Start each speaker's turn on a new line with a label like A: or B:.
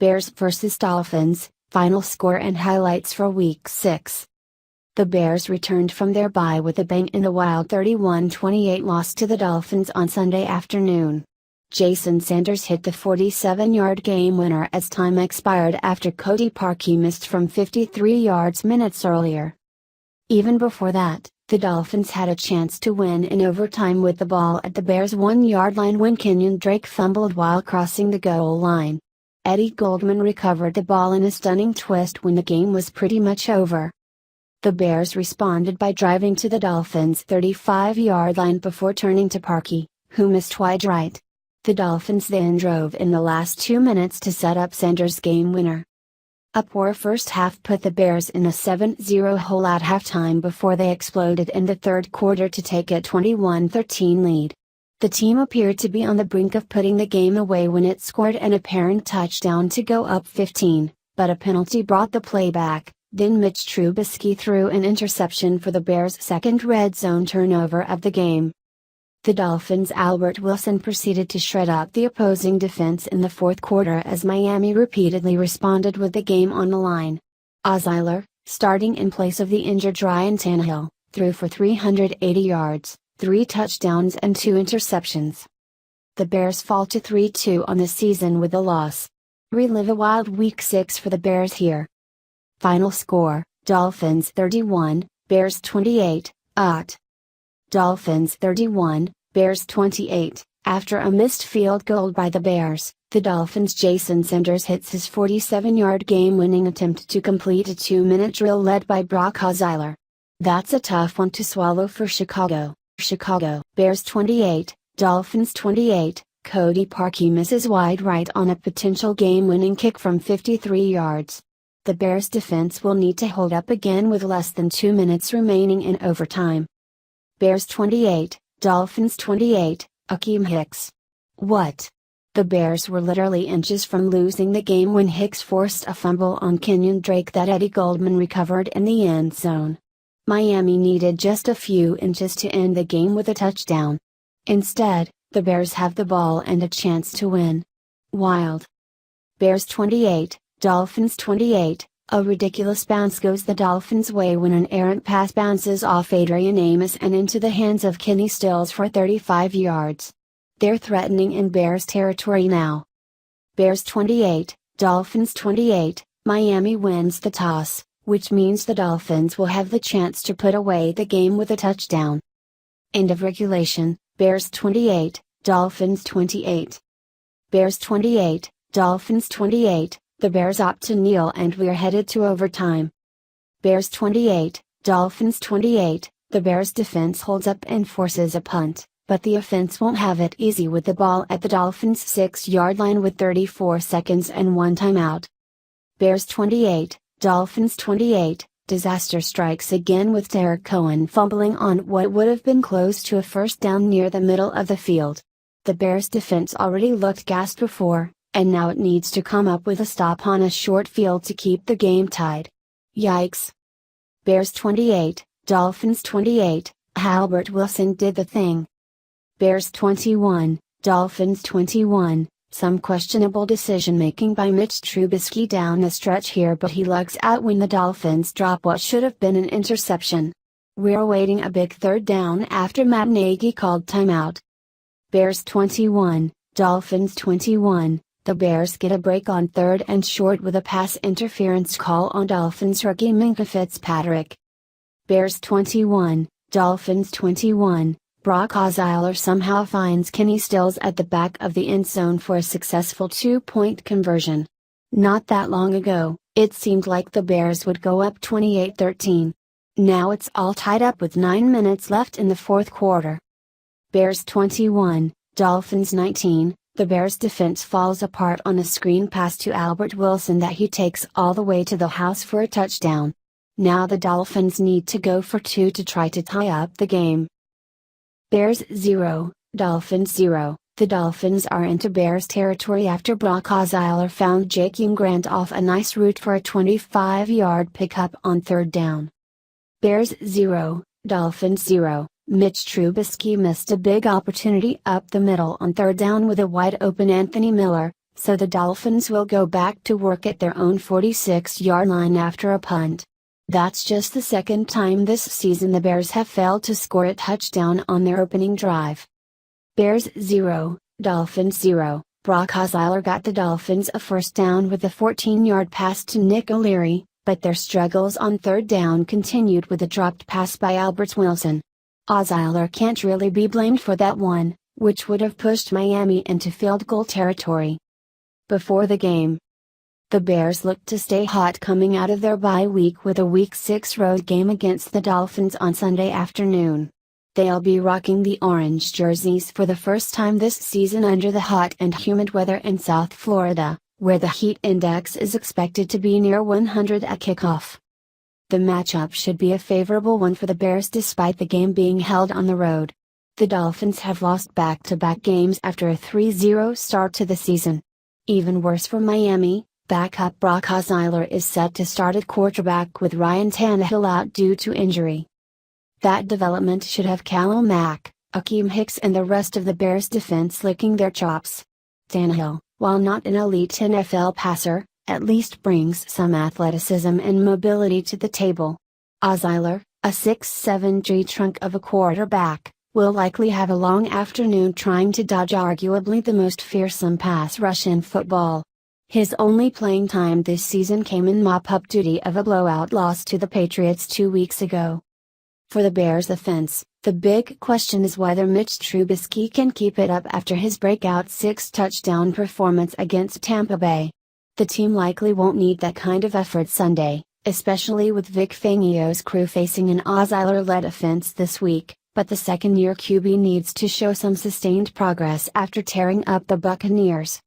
A: Bears vs Dolphins, final score and highlights for Week 6. The Bears returned from their bye with a bang in a wild 31-28 loss to the Dolphins on Sunday afternoon. Jason Sanders hit the 47-yard game winner as time expired after Cody Parkey missed from 53 yards minutes earlier. Even before that, the Dolphins had a chance to win in overtime with the ball at the Bears' 1-yard line when Kenyan Drake fumbled while crossing the goal line. Goldman recovered the ball in a stunning twist when the game was pretty much over. The Bears responded by driving to the Dolphins' 35-yard line before turning to Parkey, who missed wide right. The Dolphins then drove in the last 2 minutes to set up Sanders' game winner. A poor first half put the Bears in a 7-0 hole at halftime before they exploded in the third quarter to take a 21-13 lead. The team appeared to be on the brink of putting the game away when it scored an apparent touchdown to go up 15, but a penalty brought the play back. Then Mitch Trubisky threw an interception for the Bears' second red zone turnover of the game. The Dolphins' Albert Wilson proceeded to shred up the opposing defense in the fourth quarter as Miami repeatedly responded with the game on the line. Osweiler, starting in place of the injured Ryan Tannehill, threw for 380 yards, 3 touchdowns and 2 interceptions. The Bears fall to 3-2 on the season with a loss. Relive a wild Week 6 for the Bears here. Final score, Dolphins 31, Bears 28, Dolphins 31, Bears 28. After a missed field goal by the Bears, the Dolphins' Jason Sanders hits his 47-yard game-winning attempt to complete a 2-minute drill led by Brock Osweiler. That's a tough one to swallow for Chicago. Bears 28, Dolphins 28. Cody Parkey misses wide right on a potential game-winning kick from 53 yards. The Bears' defense will need to hold up again with less than 2 minutes remaining in overtime. Bears 28, Dolphins 28, Akeem Hicks. What? The Bears were literally inches from losing the game when Hicks forced a fumble on Kenyan Drake that Goldman recovered in the end zone. Miami needed just a few inches to end the game with a touchdown. Instead, the Bears have the ball and a chance to win. Wild. Bears 28, Dolphins 28. A ridiculous bounce goes the Dolphins' way when an errant pass bounces off Adrian Amos and into the hands of Kenny Stills for 35 yards. They're threatening in Bears territory now. Bears 28, Dolphins 28. Miami wins the toss, which means the Dolphins will have the chance to put away the game with a touchdown. End of regulation, Bears 28, Dolphins 28. Bears 28, Dolphins 28. The Bears opt to kneel and we're headed to overtime. Bears 28, Dolphins 28. The Bears' defense holds up and forces a punt, but the offense won't have it easy with the ball at the Dolphins' 6-yard line with 34 seconds and 1 timeout. Bears 28, Dolphins 28. Disaster strikes again with Derek Cohen fumbling on what would have been close to a first down near the middle of the field. The Bears' defense already looked gassed before, and now it needs to come up with a stop on a short field to keep the game tied. Yikes. Bears 28, Dolphins 28. Albert Wilson did the thing. Bears 21, Dolphins 21. Some questionable decision-making by Mitch Trubisky down the stretch here, but he lugs out when the Dolphins drop what should have been an interception. We're awaiting a big third down after Matt Nagy called timeout. Bears 21, Dolphins 21. The Bears get a break on 3rd and short with a pass interference call on Dolphins rookie Minkah Fitzpatrick. Bears 21, Dolphins 21. Brock Osweiler somehow finds Kenny Stills at the back of the end zone for a successful 2-point conversion. Not that long ago, it seemed like the Bears would go up 28-13. Now it's all tied up with 9 minutes left in the fourth quarter. Bears 21, Dolphins 19. The Bears' defense falls apart on a screen pass to Albert Wilson that he takes all the way to the house for a touchdown. Now the Dolphins need to go for 2 to try to tie up the game. Bears 0, Dolphins 0. The Dolphins are into Bears territory after Brock Osweiler found Jakeem Grant off a nice route for a 25-yard pickup on 3rd down. Bears 0, Dolphins 0. Mitch Trubisky missed a big opportunity up the middle on 3rd down with a wide-open Anthony Miller, so the Dolphins will go back to work at their own 46-yard line after a punt. That's just the second time this season the Bears have failed to score a touchdown on their opening drive. Bears 0, Dolphins 0. Brock Osweiler got the Dolphins a first down with a 14-yard pass to Nick O'Leary, but their struggles on third down continued with a dropped pass by Albert Wilson. Osweiler can't really be blamed for that one, which would have pushed Miami into field goal territory. Before the game, the Bears looked to stay hot coming out of their bye week with a Week 6 road game against the Dolphins on Sunday afternoon. They'll be rocking the orange jerseys for the first time this season under the hot and humid weather in South Florida, where the heat index is expected to be near 100 at kickoff. The matchup should be a favorable one for the Bears despite the game being held on the road. The Dolphins have lost back-to-back games after a 3-0 start to the season. Even worse for Miami, backup Brock Osweiler is set to start at quarterback with Ryan Tannehill out due to injury. That development should have Khalil Mack, Akeem Hicks and the rest of the Bears defense licking their chops. Tannehill, while not an elite NFL passer, at least brings some athleticism and mobility to the table. Osweiler, a 6'7" tree-trunk of a quarterback, will likely have a long afternoon trying to dodge arguably the most fearsome pass rush in football. His only playing time this season came in mop-up duty of a blowout loss to the Patriots 2 weeks ago. For the Bears offense, the big question is whether Mitch Trubisky can keep it up after his breakout 6-touchdown performance against Tampa Bay. The team likely won't need that kind of effort Sunday, especially with Vic Fangio's crew facing an Osweiler-led offense this week, but the second-year QB needs to show some sustained progress after tearing up the Buccaneers.